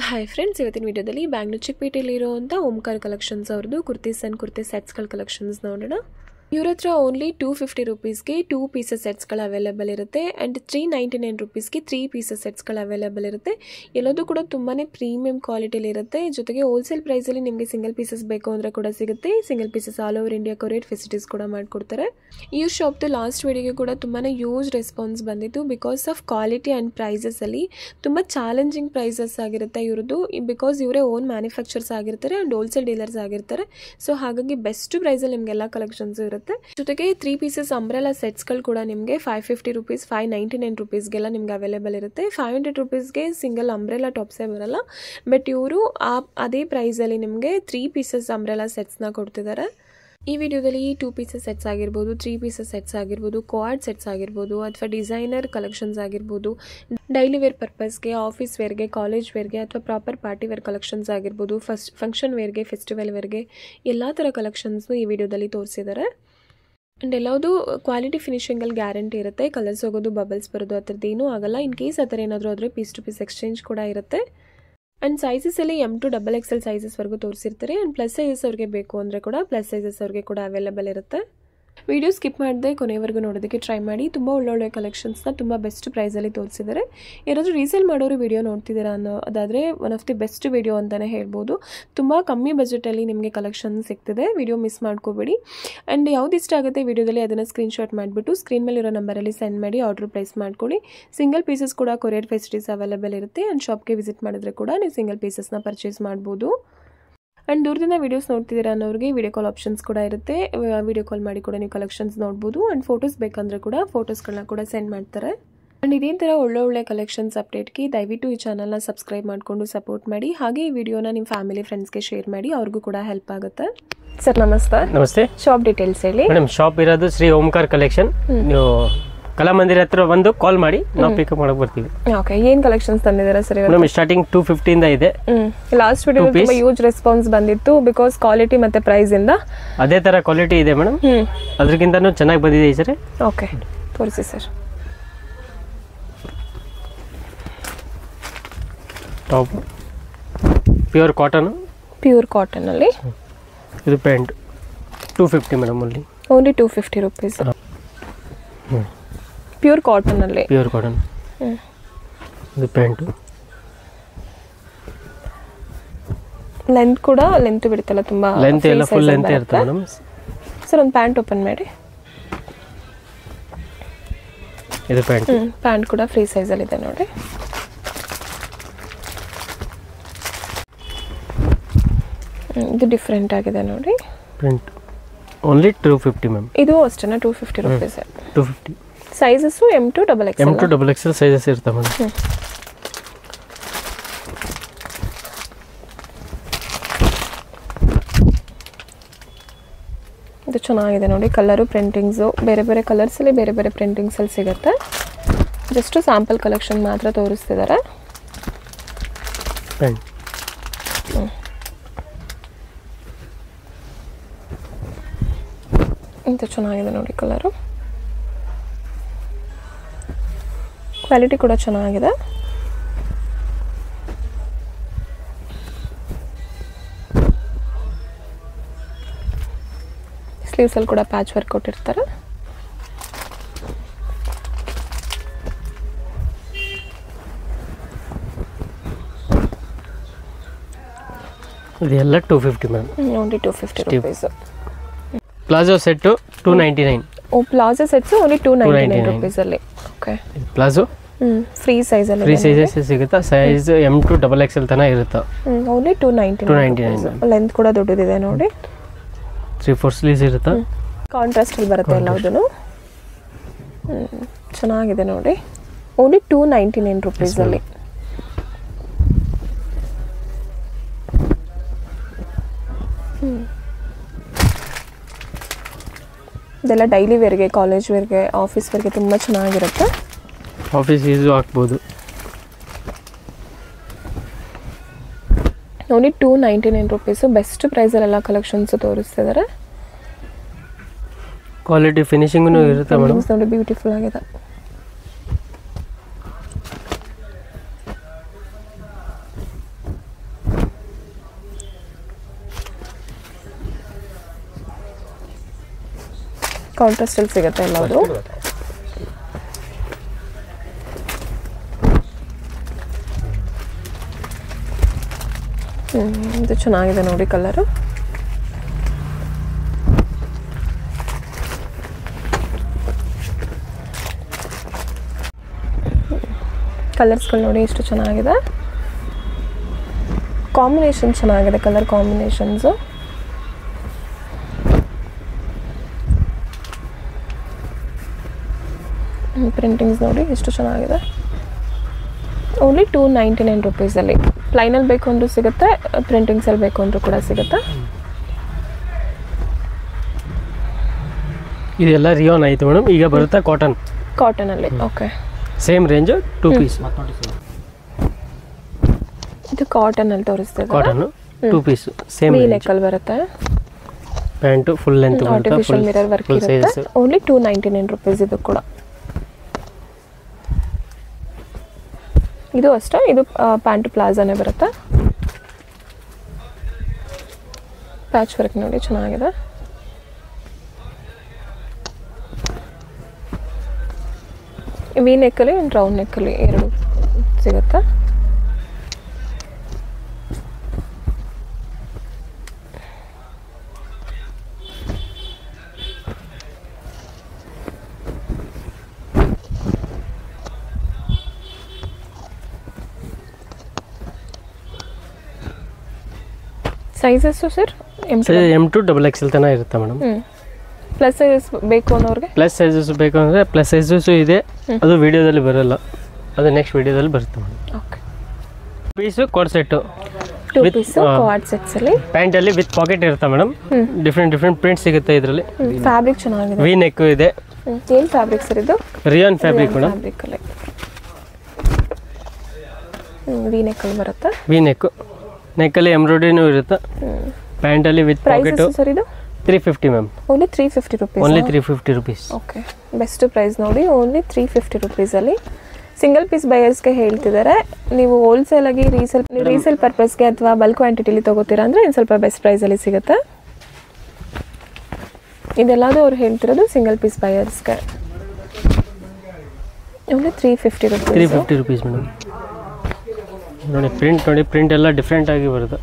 Hi friends, ಇವತ್ತಿನ ವಿಡಿಯೋದಲ್ಲಿ ಬ್ಯಾಂಗ್ಳೂರ್ ಚಿಕ್ಕಪೇಟೆಯಲ್ಲಿರುವಂಥ ಓಂಕಾರ collections ಅವ್ರದ್ದು ಕುರ್ತೀಸ್ ಆ್ಯಂಡ್ ಕುರ್ತಿ ಸೆಟ್ಸ್ಗಳ ಕಲೆಕ್ಷನ್ಸ್ ನೋಡೋಣ. ಇವ್ರ ಹತ್ರ ಓನ್ಲಿ 250 ರೂಪೀಸ್ಗೆ 2 ಪೀಸಸ್ ಸೆಟ್ಸ್ಗಳು ಅವೈಲೇಬಲ್ ಇರುತ್ತೆ ಆ್ಯಂಡ್ 399 ರೂಪೀಸ್ಗೆ 3 ಪೀಸಸ್ ಸೆಟ್ಸ್ಗಳು ಅವೈಲೇಬಲ್ ಇರುತ್ತೆ. ಎಲ್ಲದೂ ಕೂಡ ತುಂಬಾ ಪ್ರೀಮಿಯಂ ಕ್ವಾಲಿಟಿಲಿ ಇರುತ್ತೆ. ಜೊತೆಗೆ ಹೋಲ್ಸೇಲ್ ಪ್ರೈಸಲ್ಲಿ ನಿಮಗೆ ಸಿಂಗಲ್ ಪೀಸಸ್ ಬೇಕು ಅಂದರೆ ಕೂಡ ಸಿಗುತ್ತೆ. Single pieces all over India courier facilities ಕೂಡ ಮಾಡಿಕೊಡ್ತಾರೆ. ಈ ಶಾಪ್ದು ಲಾಸ್ಟ್ ವಿಡಿಯೋಗೆ ಕೂಡ ತುಂಬಾ ಯೂಸ್ ರೆಸ್ಪಾನ್ಸ್ ಬಂದಿತ್ತು. ಬಿಕಾಸ್ ಆಫ್ ಕ್ವಾಲಿಟಿ ಆ್ಯಂಡ್ ಪ್ರೈಸಸಲ್ಲಿ ತುಂಬ ಚಾಲೆಂಜಿಂಗ್ ಪ್ರೈಸಸ್ ಆಗಿರುತ್ತೆ ಇವ್ರದ್ದು. ಬಿಕಾಸ್ ಇವರೇ ಓನ್ ಮ್ಯಾನುಫ್ಯಾಕ್ಚರ್ಸ್ ಆಗಿರ್ತಾರೆ ಆ್ಯಂಡ್ ಹೋಲ್ಸೇಲ್ ಡೀಲರ್ಸ್ ಆಗಿರ್ತಾರೆ. ಸೊ ಹಾಗಾಗಿ ಬೆಸ್ಟ್ ಪ್ರೈಸಲ್ಲಿ ನಿಮಗೆಲ್ಲ ಕಲೆಕ್ಷನ್ಸ್ ಇರುತ್ತೆ. ಜೊತೆಗೆ 3 ಪೀಸಸ್ ಅಂಬ್ರೆಲಾ ಸೆಟ್ಸ್ಗಳು ಕೂಡ ನಿಮಗೆ 550 ರೂಪೀಸ್ 599 ರೂಪೀಸ್ಗೆಲ್ಲ ನಿಮ್ಗೆ ಅವೈಲೇಬಲ್ ಇರುತ್ತೆ. 500 ರೂಪೀಸ್ಗೆ ಸಿಂಗಲ್ ಅಂಬ್ರೆಲಾ ಟಾಪ್ಸೇ ಬರಲ್ಲ. ಬಟ್ ಇವರು ಅದೇ ಪ್ರೈಸಲ್ಲಿ ನಿಮಗೆ 3 ಪೀಸಸ್ ಅಂಬ್ರೆಲಾ ಸೆಟ್ಸ್ನ ಕೊಡ್ತಿದ್ದಾರೆ. ಈ ವಿಡಿಯೋದಲ್ಲಿ 2 ಪೀಸಸ್ ಸೆಟ್ಸ್ ಆಗಿರ್ಬೋದು, 3 ಪೀಸಸ್ ಸೆಟ್ಸ್ ಆಗಿರ್ಬೋದು, ಕ್ವಾಡ್ ಸೆಟ್ಸ್ ಆಗಿರ್ಬೋದು, ಅಥವಾ ಡಿಸೈನರ್ ಕಲೆಕ್ಷನ್ಸ್ ಆಗಿರ್ಬೋದು, ಡೈಲಿ ವೇರ್ ಪರ್ಪಸ್ಗೆ, ಆಫೀಸ್ ವೇರ್ಗೆ, ಕಾಲೇಜ್ ವೇರ್ಗೆ, ಅಥವಾ ಪ್ರಾಪರ್ ಪಾರ್ಟಿ ವೇರ್ ಕಲೆಕ್ಷನ್ಸ್ ಆಗಿರ್ಬೋದು, ಫಂಕ್ಷನ್ ವೇರ್ಗೆ, ಫೆಸ್ಟಿವಲ್ ವೇರ್ಗೆ ಎಲ್ಲ ಥರ ಕಲೆಕ್ಷನ್ಸ್ನು ಈ ವಿಡಿಯೋದಲ್ಲಿ ತೋರಿಸಿದ್ದಾರೆ. ಆ್ಯಂಡ್ ಎಲ್ಲವುದು ಕ್ವಾಲಿಟಿ ಫಿನಿಷಿಂಗಲ್ಲಿ ಗ್ಯಾರಂಟಿ ಇರುತ್ತೆ. ಕಲರ್ಸ್ ಹೋಗೋದು, ಬಬಲ್ಸ್ ಬರೋದು ಆ ಥರದ್ದು ಏನೂ ಆಗಲ್ಲ. ಇನ್ ಕೇಸ್ ಆ ಥರ ಏನಾದರೂ ಆದರೆ ಪೀಸ್ ಟು ಪೀಸ್ ಎಕ್ಸ್ಚೇಂಜ್ ಕೂಡ ಇರುತ್ತೆ. ಆ್ಯಂಡ್ ಸೈಜಸಲ್ಲಿ M to XXL ಸೈಜಸ್ವರೆಗೂ ತೋರಿಸಿರ್ತಾರೆ. ಆ್ಯಂಡ್ ಪ್ಲಸ್ ಸೈಜಸ್ ಅವ್ರಿಗೆ ಬೇಕು ಅಂದರೆ ಕೂಡ ಪ್ಲಸ್ ಸೈಜಸ್ ಅವ್ರಿಗೆ ಕೂಡ ಅವೈಲೇಬಲ್ ಇರುತ್ತೆ. ವಿಡಿಯೋ ಸ್ಕಿಪ್ ಮಾಡದೆ ಕೊನೆಯವರೆಗೂ ನೋಡೋದಕ್ಕೆ ಟ್ರೈ ಮಾಡಿ. ತುಂಬ ಒಳ್ಳೊಳ್ಳೆ ಕಲೆಕ್ಷನ್ಸ್ನ ತುಂಬ ಬೆಸ್ಟ್ ಪ್ರೈಸಲ್ಲಿ ತೋರಿಸಿದ್ದಾರೆ. ಯಾರಾದರೂ ರೀಸೇಲ್ ಮಾಡೋರು ವಿಡಿಯೋ ನೋಡ್ತಿದ್ದೀರಾ ಅದಾದರೆ one of the best video ಅಂತಲೇ ಹೇಳ್ಬೋದು. ತುಂಬ ಕಮ್ಮಿ ಬಜೆಟಲ್ಲಿ ನಿಮಗೆ ಕಲೆಕ್ಷನ್ ಸಿಗ್ತಿದೆ. ವಿಡಿಯೋ ಮಿಸ್ ಮಾಡ್ಕೋಬೇಡಿ. ಆ್ಯಂಡ್ ಯಾವ್ದು ಇಷ್ಟ ಆಗುತ್ತೆ ವಿಡಿಯೋದಲ್ಲಿ ಅದನ್ನು ಸ್ಕ್ರೀನ್ಶಾಟ್ ಮಾಡಿಬಿಟ್ಟು ಸ್ಕ್ರೀನ್ ಮೇಲೆ ಇರೋ ನಂಬರಲ್ಲಿ ಸೆಂಡ್ ಮಾಡಿ ಆರ್ಡರ್ ಪ್ಲೇಸ್ ಮಾಡ್ಕೊಳ್ಳಿ. ಸಿಂಗಲ್ ಪೀಸಸ್ ಕೂಡ ಕೊರಿಯರ್ ಫೆಸಿಲಿಟೀಸ್ ಅವೈಲೇಬಲ್ ಇರುತ್ತೆ. ಆ್ಯಂಡ್ ಶಾಪ್ಗೆ ವಿಸಿಟ್ ಮಾಡಿದ್ರೆ ಕೂಡ ನೀವು ಸಿಂಗಲ್ ಪೀಸಸ್ನ ಪರ್ಚೇಸ್ ಮಾಡ್ಬೋದು. ಆ್ಯಂಡ್ ದೂರದಿಂದ ವೀಡಿಯೋಸ್ ನೋಡ್ತಿದ್ದೀರಾ ಅನ್ನೋರಿಗೆ ವಿಡಿಯೋ ಕಾಲ್ ಆಪ್ಷನ್ಸ್ ಕೂಡ ಇರುತ್ತೆ. ವಿಡಿಯೋ ಕಾಲ್ ಮಾಡಿ ಕೂಡ ನೀವು ಕಲೆಕ್ಷನ್ಸ್ ನೋಡ್ಬೋದು. ಆ್ಯಂಡ್ ಫೋಟೋಸ್ ಬೇಕಂದರೆ ಕೂಡ ಫೋಟೋಸ್ಗಳನ್ನ ಕೂಡ ಸೆಂಡ್ ಮಾಡ್ತಾರೆ. ಆ್ಯಂಡ್ ಇದೇ ಥರ ಒಳ್ಳೊಳ್ಳೆ ಕಲೆಕ್ಷನ್ಸ್ ಅಪ್ಡೇಟ್ಗೆ ದಯವಿಟ್ಟು ಈ ಚಾನಲ್ನ ಸಬ್ಸ್ಕ್ರೈಬ್ ಮಾಡಿಕೊಂಡು ಸಪೋರ್ಟ್ ಮಾಡಿ. ಹಾಗೆ ಈ ವಿಡಿಯೋನ ನಿಮ್ಮ ಫ್ಯಾಮಿಲಿ ಫ್ರೆಂಡ್ಸ್ಗೆ ಶೇರ್ ಮಾಡಿ, ಅವ್ರಿಗೂ ಕೂಡ ಹೆಲ್ಪ್ ಆಗುತ್ತೆ. ಸರ್ ನಮಸ್ತೆ. ನಮಸ್ತೆ. ಶಾಪ್ ಡೀಟೇಲ್ಸ್ ಹೇಳಿ. ಮೇಡಮ್, ಶಾಪ್ ಇರೋದು ಶ್ರೀ ಓಂಕಾರ ಕಲೆಕ್ಷನ್. ನೀವು ಕಲಾಮಂದಿರ ಹತ್ರ ಬಂದು ಕಾಲ್ ಮಾಡಿ, ನಾವು ಪಿಕಪ್ ಮಾಡಕ್ ಬರ್ತೀವಿ. ಓಕೆ, ಏನ್ ಕಲೆಕ್ಷನ್ಸ್ ತಂದಿದ್ದೀರಾ ಸರ್? ಮೇಡಮ್ ಸ್ಟಾರ್ಟಿಂಗ್ 250 ಇಂದ ಇದೆ. ಲಾಸ್ಟ್ ವಿಡಿಯೋ ತುಂಬಾ ಯೂಸ್ ರೆಸ್ಪಾನ್ಸ್ ಬಂದಿತ್ತು ಬಿಕಾಸ್ ಕ್ವಾಲಿಟಿ ಮತ್ತೆ ಪ್ರೈಸ್ ಇಂದ. ಅದೇ ತರ ಕ್ವಾಲಿಟಿ ಇದೆ ಮೇಡಮ್, ಅದಕ್ಕಿಂತನೂ ಚೆನ್ನಾಗಿ ಬಂದಿದೆ ಈ ಸರಿ. ಓಕೆ, ತೋರಿಸಿ sir. Top pure cotton. Pure cotton ಅಲ್ಲಿ ಇದು pant 250 madam. Only 250 rupees. Pure cotton ಅಲ್ಲಿ. Pure cotton. ಇದು ಪ್ಯಾಂಟ್ ಲೆಂತ್ ಕೂಡ ಲೆಂತ್ ಬಿಡುತ್ತಲ್ಲ, ತುಂಬಾ ಲೆಂತ್ ಎಲ್ಲ ಫುಲ್ ಲೆಂತ್ ಇರುತ್ತೆ ಮೇಡಮ್. ಸರ್ ಒಂದು ಪ್ಯಾಂಟ್ ಓಪನ್ ಮಾಡಿ. ಇದು ಪ್ಯಾಂಟ್. ಪ್ಯಾಂಟ್ ಕೂಡ ಫ್ರೀ ಸೈಜ್ ಅಲ್ಲಿ ಇದೆ ನೋಡಿ. ಇದು ಡಿಫ್ರೆಂಟ್ ಆಗಿದೆ ನೋಡಿ. Print only 250 ma'am. ಇದು ಅಷ್ಟೇನಾ? 250 rupees. 250. Sizes M to XXL. M to XXL sizes ಇರ್ತವೆ ಮೇಡಮ್. ಇದು ಚೆನ್ನಾಗಿದೆ ನೋಡಿ. ಕಲರು, ಪ್ರಿಂಟಿಂಗ್ಸು ಬೇರೆ ಬೇರೆ ಕಲರ್ಸಲ್ಲಿ ಬೇರೆ ಬೇರೆ ಪ್ರಿಂಟಿಂಗ್ಸಲ್ಲಿ ಸಿಗುತ್ತೆ. ಜಸ್ಟ್ ಸ್ಯಾಂಪಲ್ ಕಲೆಕ್ಷನ್ ಮಾತ್ರ ತೋರಿಸ್ತಿದ್ದಾರೆ. ಇದು ಚೆನ್ನಾಗಿದೆ ನೋಡಿ. ಕಲರು, ಕ್ವಾಲಿಟಿ ಕೂಡ ಚೆನ್ನಾಗಿದೆ. ಸ್ಲೀವ್ಸಲ್ಲಿ ಕೂಡ ಪ್ಯಾಚ್ ವರ್ಕ್ ಕೊಟ್ಟಿರ್ತಾರೆ. ಇದೆಲ್ಲ 250 ma'am. Only 250 rupees. Palazzo set 299. ಓ, ಪ್ಲಾಜೋ ಸೆಟ್ಸ್ ಓನ್ಲಿ 299 ರೂಪೀಸ್ ಅಲ್ಲಿ. ಓಕೆ, ಪ್ಲಾಜೋ ಫ್ರೀ ಸೈಜ್ ಅಲ್ಲಿ. ಫ್ರೀ ಸೈಜಸ್ ಸಿಗುತ್ತೆ. ಸೈಜ್ M to XXL ತನ ಇರುತ್ತೆ. ಓನ್ಲಿ 299. ಲೆಂತ್ ಕೂಡ ದೊಡ್ಡದಿದೆ ನೋಡಿ. 3/4 ಸ್ಲೀವ್ಸ್ ಇರುತ್ತೆ. ಕಾಂಟ್ರಾಸ್ಟ್ ಅಲ್ಲಿ ಬರುತ್ತೆ ಎಲ್ಲದೂ. ಚೆನ್ನಾಗಿದೆ ನೋಡಿ. ಓನ್ಲಿ 299 ರೂಪೀಸ್ ಅಲ್ಲಿ. ಇದೆಲ್ಲ ಡೈಲಿ ವೇರ್ಗೆ, ಕಾಲೇಜ್ ವೇರ್ಗೆ, ಆಫೀಸ್ ವೇರ್ಗೆ ತುಂಬ ಚೆನ್ನಾಗಿರುತ್ತೆ. ಆಫೀಸ್ ಯೂಸು ಹಾಕ್ಬೋದು. Only 299 rupees. ಬೆಸ್ಟ್ ಪ್ರೈಸಲ್ಲೆಲ್ಲ ಕಲೆಕ್ಷನ್ಸು ತೋರಿಸ್ತಿದ್ದಾರೆ. ಕ್ವಾಲಿಟಿ ಫಿನಿಶಿಂಗೂ ಇರುತ್ತೆ ಮೇಡಮ್. ನೋಡಿ, ಬ್ಯೂಟಿಫುಲ್ ಆಗಿದೆ. ಕಾಂಟ್ರಾಸ್ಟಲ್ಲಿ ಸಿಗುತ್ತೆ ಎಲ್ಲದು. ಇದು ಚೆನ್ನಾಗಿದೆ ನೋಡಿ ಕಲರು. ಕಲರ್ಸ್ಗಳು ನೋಡಿ ಎಷ್ಟು ಚೆನ್ನಾಗಿದೆ, ಕಾಂಬಿನೇಷನ್ ಚೆನ್ನಾಗಿದೆ, ಕಲರ್ ಕಾಂಬಿನೇಷನ್ಸು. ಪ್ರಿಂಟಿಂಗ್ಸ್ ನೋಡಿ ಎಷ್ಟು ಚೆನ್ನಾಗಿದೆ. ಓನ್ಲಿ 299 ರುಪೀಸಲ್ಲಿ. ಪ್ಲೈನಲ್ಲಿ ಬೇಕು ಅಂದರೂ ಸಿಗುತ್ತೆ, ಪ್ರಿಂಟಿಂಗ್ಸಲ್ಲಿ ಬೇಕು ಅಂದರೂ ಕೂಡ ಸಿಗುತ್ತೆ. ಇದೆಲ್ಲ ರಿಯೋನ್ ಆಯಿತು ಮೇಡಮ್. ಈಗ ಬರುತ್ತೆ ಕಾಟನಲ್ಲಿ. Okay, same range 2 piece. ಇದು ಕಾಟನಲ್ಲಿ ತೋರಿಸ್ತಿದೆ. ಕಾಟನ್ 2 ಪೀಸ್ ಸೇಮ್ ನೆಕ್ಕಲ್ಲಿ ಬರುತ್ತೆ. Pant full length artificial mirror work ಇರುತ್ತೆ. ಓನ್ಲಿ 299 ರುಪೀಸ್ ಇದು ಕೂಡ. ಇದು ಅಷ್ಟೇ, ಇದು ಪ್ಯಾಂಟು ಪ್ಲಾಜಾನೇ ಬರುತ್ತೆ. ಪ್ಯಾಚ್ ವರ್ಕ್ ನೋಡಿ ಚೆನ್ನಾಗಿದೆ. ವಿ ನೆಕ್ಕಲ್ಲಿ ಆ್ಯಂಡ್ ರೌಂಡ್ ನೆಕ್ಕಲ್ಲಿ ಎರಡು ಸಿಗುತ್ತೆ. ಸೈಜಸ್ಸು ಸರ್ M2 XXL ತನಕ ಇರುತ್ತೆ ಮೇಡಮ್. ಪ್ಲಸ್ ಸೈಜಸ್ ಬೇಕು ಅನ್ನೋರಿಗೆ ಪ್ಲಸ್ ಸೈಜಸ್ ಬೇಕು ಅಂದರೆ ಪ್ಲಸ್ ಸೈಜಸ್ಸು ಇದೆ, ಅದು ವಿಡಿಯೋದಲ್ಲಿ ಬರೋಲ್ಲ, ಅದು ನೆಕ್ಸ್ಟ್ ವಿಡಿಯೋದಲ್ಲಿ ಬರುತ್ತೆ madam. Okay, piece code set 2 piece code ಸೆಟ್ಸಲ್ಲಿ. ಪ್ಯಾಂಟಲ್ಲಿ ವಿತ್ ಪಾಕೆಟ್ ಇರುತ್ತೆ ಮೇಡಮ್. ಡಿಫ್ರೆಂಟ್ ಪ್ರಿಂಟ್ ಸಿಗುತ್ತೆ ಇದರಲ್ಲಿ. ಫ್ಯಾಬ್ರಿಕ್ ಚೆನ್ನಾಗಿದೆ. ವಿ ನೆಕ್ ಇದೆ. ಏನು ಫ್ಯಾಬ್ರಿಕ್ ಸರ್ ಇದು? Rayon fabric madam. ಫ್ಯಾಬ್ರಿಕಲ್ಲಿ ವಿ ನೆಕ್ಕಲ್ಲಿ ಬರುತ್ತೆ. ವಿ ನೆಕ್ಕಲ್ಲಿ ಎಂಬ್ರಾಯ್ಡ್ರಿನೂ ಇರುತ್ತೆ. ಪ್ಯಾಂಟಲ್ಲಿ ವಿತ್ ಪಾಕೆಟು. ಸರ್ ಇದು 350 ma'am. Only 350 rupees. Only 350 rupees. Okay, best price ನೋಡಿ. ಓನ್ಲಿ 350 ರುಪೀಸಲ್ಲಿ ಸಿಂಗಲ್ ಪೀಸ್ ಬಯರ್ಸ್ಗೆ ಹೇಳ್ತಿದ್ದಾರೆ. ನೀವು ಹೋಲ್ಸೇಲಾಗಿ ರೀಸೇಲ್ ಪರ್ಪಸ್ಗೆ ಅಥವಾ ಬಲ್ಕ್ ಕ್ವಾಂಟಿಟಿಲಿ ತೊಗೋತೀರಾ ಅಂದರೆ ಇನ್ನು ಸ್ವಲ್ಪ ಬೆಸ್ಟ್ ಪ್ರೈಸಲ್ಲಿ ಸಿಗುತ್ತೆ. ಇದೆಲ್ಲದೂ ಅವ್ರು ಹೇಳ್ತಿರೋದು ಸಿಂಗಲ್ ಪೀಸ್ ಬಯರ್ಸ್ಗೆ. Only 350 rupees. 350 rupees madam. ನೋಡಿ ಪ್ರಿಂಟ್ ಎಲ್ಲ ಡಿಫ್ರೆಂಟ್ ಆಗಿ ಬರುತ್ತೆ.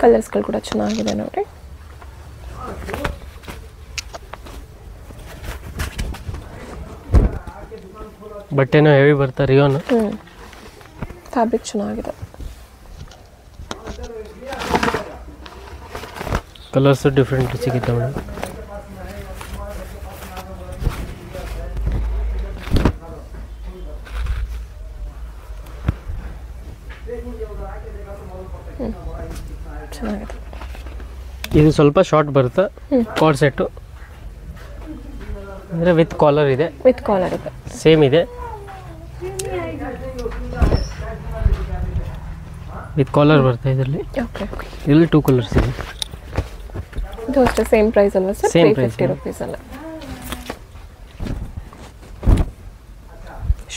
ಕಲರ್ಸ್ಗಳು ಕೂಡ ಚೆನ್ನಾಗಿದೆ ನೋಡಿ. ಬಟ್ಟೆನೂ ಹೆವಿ ಬರುತ್ತೆ ರಿಯೋನ್. ಫ್ಯಾಬ್ರಿಕ್ ಚೆನ್ನಾಗಿದೆ. ಕಲರ್ಸ್ ಡಿಫ್ರೆಂಟ್ ಸಿಗುತ್ತೆ ಮೇಡಮ್. ಚೆನ್ನಾಗಿದೆ. ಇದು ಸ್ವಲ್ಪ ಶಾರ್ಟ್ ಬರುತ್ತೆ. ಕೋಡ್ ಸೆಟ್ಟು ಅಂದರೆ ವಿತ್ ಕಾಲರ್ ಇದೆ. ವಿತ್ ಕಾಲರ್ ಇದೆ. ಸೇಮ್ ಇದೆ, ವಿತ್ ಕಾಲರ್ ಬರುತ್ತೆ ಇದರಲ್ಲಿ. ಓಕೆ, ಇದರಲ್ಲಿ 2 ಕಲರ್ಸ್ ಇದೆ. ಇದು ಅಷ್ಟೇ ಸೇಮ್ ಪ್ರೈಸ್ ಅಲ್ವಾ ಸರ್? ಸೇಮ್ 350 ರುಪೀಸ್ ಅಲ್ಲ.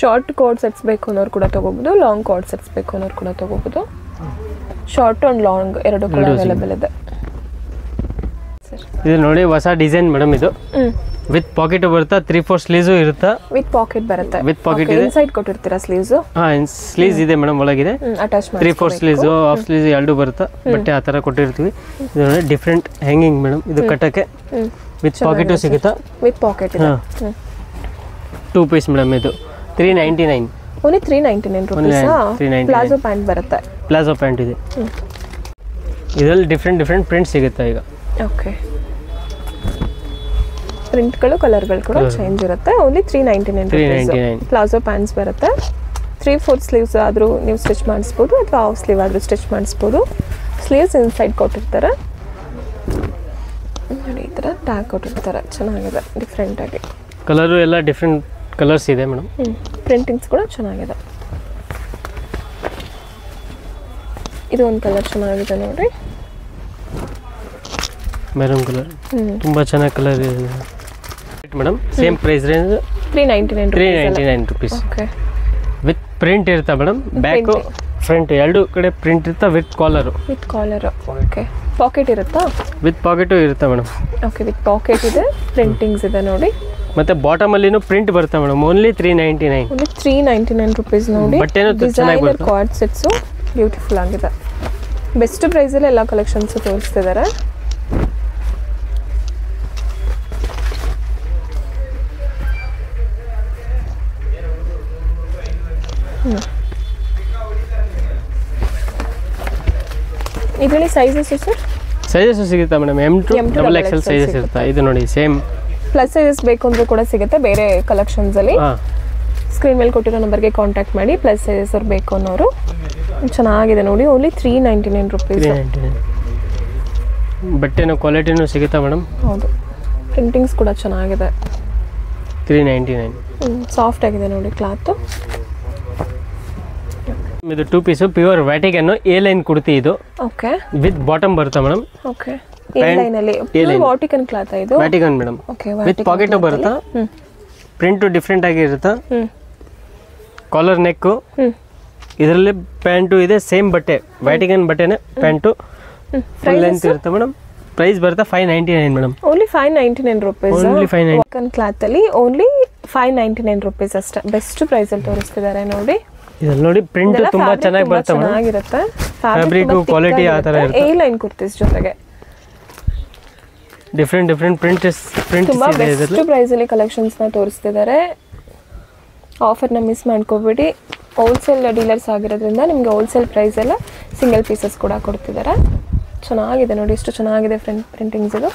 ಶಾರ್ಟ್ ಕೋಡ್ ಸೆಟ್ಸ್ ಬೇಕು ಅನ್ನೋರು ಕೂಡ ತೊಗೋಬೋದು, ಲಾಂಗ್ ಕೋಡ್ ಸೆಟ್ಸ್ ಬೇಕು ಅನ್ನೋರು ಕೂಡ ತೊಗೋಬೋದು. ಶಾರ್ಟ್ ಆ್ಯಂಡ್ ಲಾಂಗ್ ಎರಡು ಕೂಡ ಅವೈಲೇಬಲ್ ಇದೆ. ಇದು ನೋಡಿ ಹೊಸ ಡಿಸೈನ್ ಮೇಡಮ್. ಇದು ವಿತ್ ಪಾಕೆಟ್ ಬರುತ್ತೆ. 3/4 ಸ್ಲೀವ್ಸು ಇರುತ್ತೆ. ವಿತ್ ಪಾಕೆಟ್ ಬರುತ್ತೆ. ವಿತ್ ಪಾಕೆಟ್ ಇದೆ. ಇನ್ಸೈಡ್ ಕೊಟ್ಟಿರ್ತೀರಾ ಸ್ಲೀವ್ಸ್? ಹಾಂ, ಸ್ಲೀವ್ಸ್ ಇದೆ ಮೇಡಮ್, ಒಳಗಿದೆ. ಅಟ್ಯಾಚ್ ಮಾಡಿ 3/4 ಸ್ಲೀವ್ಸು, ಹಾಫ್ ಸ್ಲೀವ್ಸ್ ಎರಡು ಬರುತ್ತೆ. ಬಟ್ಟೆ ಆ ಥರ ಕೊಟ್ಟಿರ್ತೀವಿ. ಇದು ನೋಡಿ ಡಿಫ್ರೆಂಟ್ ಹ್ಯಾಂಗಿಂಗ್ ಮೇಡಮ್. ಇದು ಕಟ್ಟಕ್ಕೆ ವಿತ್ ಪಾಕೆಟು ಸಿಗುತ್ತಾ? ವಿತ್ ಪಾಕೆಟ್ ಇದೆ. 2 ಪೀಸ್ ಮೇಡಮ್. ಇದು 399. Only 399 rupees. ಪ್ಲಾಜೋ ಪ್ಯಾಂಟ್ ಬರುತ್ತೆ. ಪ್ಲಾಜೋ ಪ್ಯಾಂಟ್ ಇದೆ. ಇದರಲ್ಲಿ ಡಿಫ್ರೆಂಟ್ ಪ್ರಿಂಟ್ ಸಿಗುತ್ತೆ ಈಗ. ಓಕೆ, ಪ್ರಿಂಟ್ಗಳು ಕಲರ್ಗಳು ಕೂಡ ಚೇಂಜ್ ಇರುತ್ತೆ. ಓನ್ಲಿ 399 ಪ್ಲಾಜೋ ಪ್ಯಾಂಟ್ಸ್ ಬರುತ್ತೆ. 3/4 ಸ್ಲೀವ್ಸ್ ಆದರೂ ನೀವು ಸ್ಟಿಚ್ ಮಾಡಿಸ್ಬೋದು ಅಥವಾ ಹಾಫ್ ಸ್ಲೀವ್ ಆದರೂ ಸ್ಟಿಚ್ ಮಾಡಿಸ್ಬೋದು. ಸ್ಲೀವ್ಸ್ ಇನ್ಸೈಡ್ ಕೊಟ್ಟಿರ್ತಾರೆ ನೋಡಿ, ಈ ಥರ ಟ್ಯಾಗ್ ಕೊಟ್ಟಿರ್ತಾರೆ. ಚೆನ್ನಾಗಿದೆ ಡಿಫ್ರೆಂಟಾಗಿ. ಕಲರು ಎಲ್ಲ ಡಿಫ್ರೆಂಟ್ ಕಲರ್ಸ್ ಇದೆ ಮೇಡಮ್. ಪ್ರಿಂಟಿಂಗ್ಸ್ ಕೂಡ ಚೆನ್ನಾಗಿದೆ. ಇದು ಒಂದು ಕಲರ್ ಚೆನ್ನಾಗಿದೆ ನೋಡಿ, ಮೆರೂನ್ ಕಲರ್. ತುಂಬ ಚೆನ್ನಾಗಿ ಕಲರ್ ಇದೆ madam. Same price range 399 rupees. Okay, print ಇರುತ್ತೆ ಮೇಡಮ್, ಬ್ಯಾಕು ಫ್ರಂಟ್ ಎರಡು ಕಡೆ ಪ್ರಿಂಟ್ ಇರುತ್ತೆ with collar. With collar. Okay, pocket ಇರುತ್ತಾ? ವಿತ್ ಪಾಕೆಟು ಇರುತ್ತೆ ಮೇಡಮ್. ಓಕೆ, ವಿತ್ ಪಾಕೆಟ್ ಇದೆ, ಪ್ರಿಂಟಿಂಗ್ಸ್ ಇದೆ ನೋಡಿ. ಮತ್ತೆ ಬಾಟಮ್ ಅಲ್ಲಿನೂ ಪ್ರಿಂಟ್ ಬರುತ್ತೆ ಮೇಡಮ್. ಓನ್ಲಿ 399. ಓನ್ಲಿ 399 ರುಪೀಸ್ ನೋಡಿ. ಬಟ್ಟೆನೂ ಚೆನ್ನಾಗಿ ಬರುತ್ತೆ. ಕಾರ್ಡ್ ಸೆಟ್ಸು ಬ್ಯೂಟಿಫುಲ್ ಆಗಿದೆ. ಬೆಸ್ಟ್ ಪ್ರೈಸಲ್ಲಿ ಎಲ್ಲ ಕಲೆಕ್ಷನ್ಸು ತೋರಿಸ್ತಿದ್ದಾರೆ. ಇದರಲ್ಲಿ ಸೈಜಸ್ ಸರ್? ಸೈಜಸ್ ಸಿಗುತ್ತೆ madam. M to XXL sizes ಇರುತ್ತೆ. ಇದು ನೋಡಿ ಸೇಮ್ ಪ್ಲಸ್ ಸೈಜಸ್ ಬೇಕು ಅಂದ್ರೂ ಕೂಡ ಸಿಗುತ್ತೆ ಬೇರೆ ಕಲೆಕ್ಷನ್ಸಲ್ಲಿ. ಸ್ಕ್ರೀನ್ ಮೇಲೆ ಕೊಟ್ಟಿರೋ ನಂಬರ್ಗೆ ಕಾಂಟ್ಯಾಕ್ಟ್ ಮಾಡಿ. ಪ್ಲಸ್ ಸೈಜಸ್ ಅವ್ರು ಬೇಕು ಅನ್ನೋರು. ಚೆನ್ನಾಗಿದೆ ನೋಡಿ. Only 399 rupees. ಬಟ್ಟೆನೂ ಕ್ವಾಲಿಟಿನೂ ಸಿಗುತ್ತಾ ಮೇಡಮ್? ಹೌದು, ಪ್ರಿಂಟಿಂಗ್ಸ್ ಕೂಡ ಚೆನ್ನಾಗಿದೆ. 399. ಸಾಫ್ಟ್ ಆಗಿದೆ ನೋಡಿ ಕ್ಲಾತು. ಇದು 2 piece pure Vatican A line kurti. ಇದು ಓಕೆ, ವಿತ್ ಬಾಟಮ್ ಬರುತ್ತೆ ಮೇಡಮ್. ಓಕೆ, A ಲೈನ್ ಅಲ್ಲಿ ವಾಟಿಕನ್ ಕ್ಲಾತ್ ಇದು. Vatican madam. Okay, with pocket ಬರುತ್ತೆ. ಪ್ರಿಂಟ್ ಡಿಫ್ರೆಂಟ್ ಆಗಿ ಇರುತ್ತೆ. Collar neck. ಇದರಲ್ಲಿ ಪ್ಯಾಂಟು ಇದೆ, ಸೇಮ್ ಬಟ್ಟೆ ವ್ಯಾಟಿಕನ್ ಬಟ್ಟೆನೇ ಪ್ಯಾಂಟು. ಫುಲ್ ಲೆಂತ್ ಇರುತ್ತೆ ಮೇಡಮ್. ಪ್ರೈಸ್ ಬರುತ್ತೆ 599 madam. Only 599 rupees. Only 599 Vatican cloth ಅಲ್ಲಿ ಓನ್ಲಿ 599 ರುಪೀಸ್ ಅಷ್ಟೇ. ಬೆಸ್ಟ್ ಪ್ರೈಸ್ ಅಲ್ಲಿ ತೋರಿಸ್ತಿದ್ದಾರೆ ನೋಡಿ. ಇದರಲ್ಲಿ ನೋಡಿ ಪ್ರಿಂಟ್ ತುಂಬಾ ಚೆನ್ನಾಗಿ ಬರುತ್ತೆ ಮೇಡಮ್. ಚೆನ್ನಾಗಿರುತ್ತೆ. ಫ್ಯಾಬ್ರಿಕ್ ಕ್ವಾಲಿಟಿ ಆ ತರ ಇರುತ್ತೆ. A ಲೈನ್ ಕುರ್ತೀಸ್ ಜೊತೆಗೆ ಡಿಫ್ರೆಂಟ್ ಪ್ರಿಂಟ್ಸ್ ತುಂಬಾ ಇದೆ. ಬೆಸ್ಟ್ ಪ್ರೈಸ್ ಅಲ್ಲಿ ಕಲೆಕ್ಷನ್ಸ್ ನ ತೋರಿಸ್ತಿದ್ದಾರೆ. ಆಫರ್ನ ಮಿಸ್ ಮಾಡ್ಕೋಬೇಡಿ. ಹೋಲ್ಸೇಲ್ ಡೀಲರ್ಸ್ ಆಗಿರೋದ್ರಿಂದ ನಿಮಗೆ ಹೋಲ್ಸೇಲ್ ಪ್ರೈಸ್ ಎಲ್ಲ ಸಿಂಗಲ್ ಪೀಸಸ್ ಕೂಡ ಕೊಡ್ತಿದ್ದಾರೆ. ಚೆನ್ನಾಗಿದೆ ನೋಡಿ, ಎಷ್ಟು ಚೆನ್ನಾಗಿದೆ ಪ್ರಿಂಟಿಂಗ್ಸ್ ಇದು.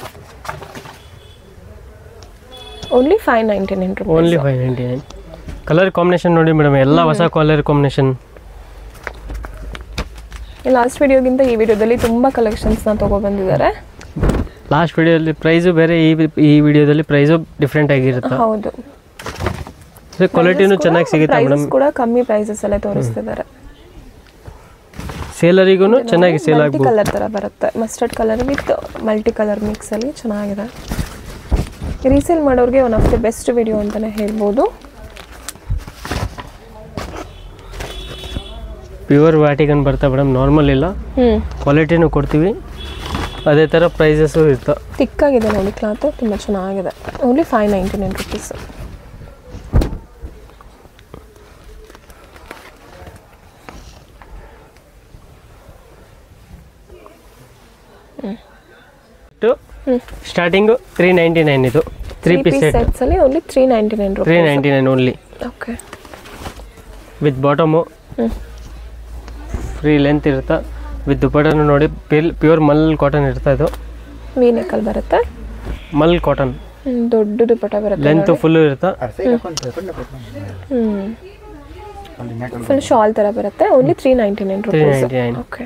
Only 599 rupees. Only 599. Colour combination ನೋಡಿ ಮೇಡಮ್, ಎಲ್ಲ ಹೊಸ ಕಲರ್ ಕಾಂಬಿನೇಷನ್. ಲಾಸ್ಟ್ ವಿಡಿಯೋಗಿಂತ ಈ ವಿಡಿಯೋದಲ್ಲಿ ತುಂಬಾ ಕಲೆಕ್ಷನ್ಸ್ನ ತಗೊಬಂದಿದ್ದಾರೆ. ಲಾಸ್ಟ್ ವಿಡಿಯೋದಲ್ಲಿ ಪ್ರೈಸು ಬೇರೆ, ಈ ವಿಡಿಯೋದಲ್ಲಿ ಪ್ರೈಸು ಡಿಫ್ರೆಂಟ್ ಆಗಿರುತ್ತೆ. ಹೌದು, ಕ್ವಾಲಿಟಿನೂ ಚೆನ್ನಾಗಿ ಸಿಗುತ್ತೆ ಮೇಡಮ್. ಕೂಡ ಕಮ್ಮಿ ಪ್ರೈಸಸ್ ಎಲ್ಲ ತೋರಿಸ್ತಿದ್ದಾರೆ. ಸೇಲರಿಗೂ ಚೆನ್ನಾಗಿ ಸೇಲ್ ಆಗಬಹುದು. ಕಲರ್ ತರ ಬರುತ್ತೆ, mustard colour with multi colour mix ಅಲ್ಲಿ ಚೆನ್ನಾಗಿದೆ. ರೀಸೇಲ್ ಮಾಡೋರಿಗೆ one of the best video ಅಂತಾನೆ ಹೇಳ್ಬೋದು. ಪ್ಯೂರ್ ವ್ಯಾಟಿಕನ್ ಬರ್ತಾ ಮೇಡಮ್, ನಾರ್ಮಲ್ ಇಲ್ಲ. ಕ್ವಾಲಿಟಿನೂ ಕೊಡ್ತೀವಿ, ಅದೇ ಥರ ಪ್ರೈಸಸ್ಸು ಇರುತ್ತೆ. ತಿಕ್ಕಾಗಿದೆ ನೋಡಿ ಕ್ಲಾತು, ತುಂಬ ಚೆನ್ನಾಗಿದೆ. Only 599 rupees. ಸ್ಟಾರ್ಟಿಂಗು 399. ಇದು 3 ಪೀಸ್ ಸೆಟ್ಸ್ ಅಲ್ಲಿ only 399 rupees. 399 only. Okay, with bottom free length ಇರುತ್ತೆ. ವಿತ್ ದುಪಟ್ಟನು ನೋಡಿ ಪ್ಯೂರ್ ಮಲ್ ಕಾಟನ್ ಇರುತ್ತೆ. ಇದು ವಿ ನೆಕ್ಕಲ್ಲಿ ಬರುತ್ತೆ. ಮಲ್ ಕಾಟನ್ ದೊಡ್ಡ ದುಪಟ್ಟ ಬರುತ್ತೆ. ಲೆಂತ್ ಫುಲ್ ಇರುತ್ತೆ. ಫುಲ್ ಶಾಲ್ ತರ ಬರುತ್ತೆ. Only 399 rupees. 399. ಓಕೆ,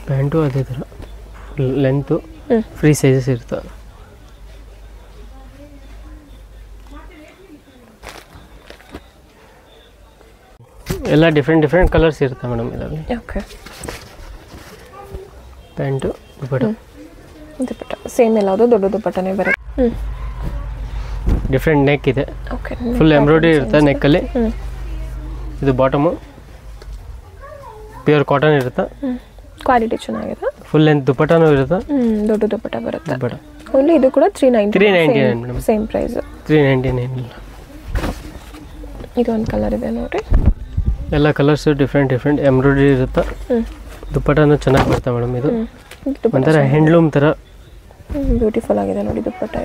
ಪ್ಯಾಂಟು ಅದೇ ಥರ ಲೆಂತು ಫ್ರೀ ಸೈಜಸ್ ಇರುತ್ತೆ. ಎಲ್ಲ ಡಿಫ್ರೆಂಟ್ ಕಲರ್ಸ್ ಇರುತ್ತೆ ಮೇಡಮ್ ಇದರಲ್ಲಿ. ಓಕೆ, ಪ್ಯಾಂಟು ದುಪಟ್ಟ ಸೇಮ್ ಎಲ್ಲದು ದೊಡ್ಡ ದುಪಟ್ಟನೇ ಬರುತ್ತೆ. ಡಿಫ್ರೆಂಟ್ ನೆಕ್ ಇದೆ. ಓಕೆ, ಫುಲ್ ಎಂಬ್ರಾಯ್ಡ್ರಿ ಇರುತ್ತೆ ನೆಕ್ಕಲ್ಲಿ. ಇದು ಬಾಟಮು ಪ್ಯೂರ್ ಕಾಟನ್ ಇರುತ್ತೆ. ಕ್ವಾಲಿಟಿ ಚೆನ್ನಾಗಿದೆ. ಫುಲ್ ಲೆಂತ್ ದುಪಟ್ಟನೂ ಇರುತ್ತೆ. ದೊಡ್ಡ ದುಪಟ್ಟ ಬರುತ್ತೆ. ಓನ್ಲಿ ಇದು ಕೂಡ 399 ಮೇಡಮ್. Same price 399. ಇದು ಒಂದು ಕಲರ್ ಇದೆ ನೋಡಿ. ಎಲ್ಲ ಕಲರ್ಸ್ ಡಿಫ್ರೆಂಟ್ ಎಂಬ್ರಾಯ್ಡ್ರಿ ಇರುತ್ತೆ. ದುಪಟ್ಟನೂ ಚೆನ್ನಾಗಿ ಬರುತ್ತೆ ಮೇಡಮ್. ಇದು ಒಂಥರ ಹ್ಯಾಂಡ್ಲೂಮ್ ಥರ ಬ್ಯೂಟಿಫುಲ್ ಆಗಿದೆ ನೋಡಿ ದುಪಟ್ಟ.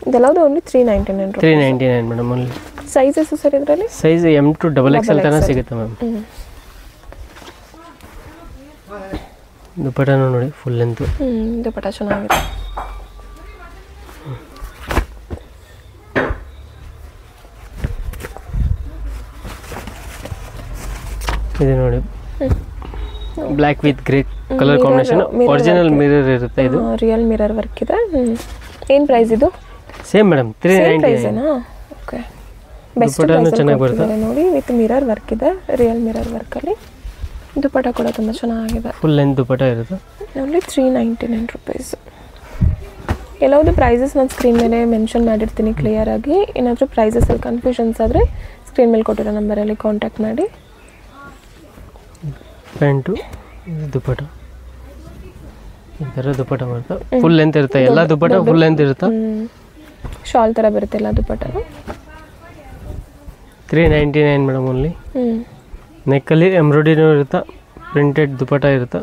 ಇದೆಲ್ಲದು only 399 rupees. 399 madam only. Sizes sir ಇದರಲ್ಲಿ? ಸೈಜ್ M to XXL ತನಕ ಸಿಗುತ್ತೆ ಮ್ಯಾಮ್. ದುಪಟ್ಟನು ನೋಡಿ ಫುಲ್ ಲೆಂತ್. ದುಪಟ್ಟ ಚೆನ್ನಾಗಿದೆ. ಇದು ನೋಡಿ black with grey colour combination. Original mirror ಇರುತ್ತೆ. ಇದು ರಿಯಲ್ ಮಿರರ್ ವರ್ಕ್ ಇದೆ. ಏನು ಪ್ರೈಸ್ ಇದು? Same madam 399. Okay, best price ಚೆನ್ನಾಗಿ ಬರುತ್ತೆ ನೋಡಿ. ವಿತ್ ಮಿರರ್ ವರ್ಕ್ ಇದೆ, ರಿಯಲ್ ಮಿರರ್ ವರ್ಕ್ ಅಲ್ಲಿ ದುಪ್ಪಟ್ಟ ಕೂಡ ತುಂಬ ಚೆನ್ನಾಗಿದೆ. ಫುಲ್ ಲೆಂತ್ ದುಪ್ಪಟ್ಟ ಇರುತ್ತೆ. Only 399 rupees. ಎಲ್ಲವುದು ಪ್ರೈಸಸ್ ನಾನು ಸ್ಕ್ರೀನ್ ಮೇಲೆ ಮೆನ್ಷನ್ ಮಾಡಿರ್ತೀನಿ ಕ್ಲಿಯರಾಗಿ. ಏನಾದರೂ ಪ್ರೈಸಸಲ್ಲಿ ಕನ್ಫ್ಯೂಷನ್ಸ್ ಆದರೆ ಸ್ಕ್ರೀನ್ ಮೇಲೆ ಕೊಟ್ಟಿರೋ ನಂಬರಲ್ಲಿ ಕಾಂಟ್ಯಾಕ್ಟ್ ಮಾಡಿ. ಪ್ಯಾಂಟು ದುಪ್ಪಟ್ಟ ಈ ಥರ ದುಪ್ಪಟ್ಟ ಬರುತ್ತೆ. ಫುಲ್ ಲೆಂತ್ ಇರುತ್ತೆ. ಎಲ್ಲ ದುಪ್ಪಟ್ಟ ಫುಲ್ ಲೆಂತ್ ಇರುತ್ತೆ. ಶಾಲ್ ಥರ ಬರುತ್ತೆ ಎಲ್ಲ ದುಪ್ಪಟ್ಟ. 399 ಮೇಡಮ್ ಓನ್ಲಿ. ನೆಕ್ಕಲ್ಲಿ ಎಂಬ್ರಾಯ್ಡ್ರಿನೂ ಇರುತ್ತೆ, ಪ್ರಿಂಟೆಡ್ ದುಪ್ಪಟ್ಟ ಇರುತ್ತೆ.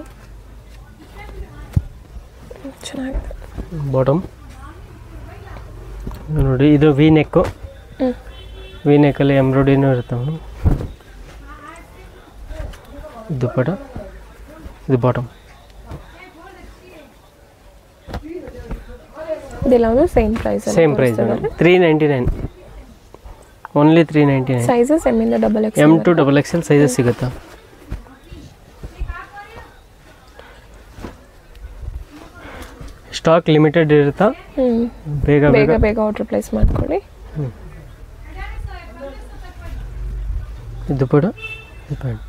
ಚೆನ್ನಾಗಿದೆ. ಬಾಟಮ್ ನೋಡಿ, ಇದು ವಿ ನೆಕ್ಕು. ವಿ ನೆಕ್ಕಲ್ಲಿ ಎಂಬ್ರಾಯ್ಡ್ರಿನೂ ಇರುತ್ತೆ ಮೇಡಮ್. ದುಪ್ಪಟ್ಟ, ಇದು ಬಾಟಮ್. ಇದೆಲ್ಲವೂ same price. 399 only 399. Sizes M ಇಂದ XXL, M to XXL sizes ಸಿಗುತ್ತೆ. ಸ್ಟಾಕ್ ಲಿಮಿಟೆಡ್ ಇರುತ್ತಾ, ಬೇಗ ಬೇಗ ಬೇಗ ಆರ್ಡರ್ ಪ್ಲೇಸ್ ಮಾಡ್ಕೊಳ್ಳಿ. ದುಪ್ಪಟ್ಟ, ಪ್ಯಾಂಟ್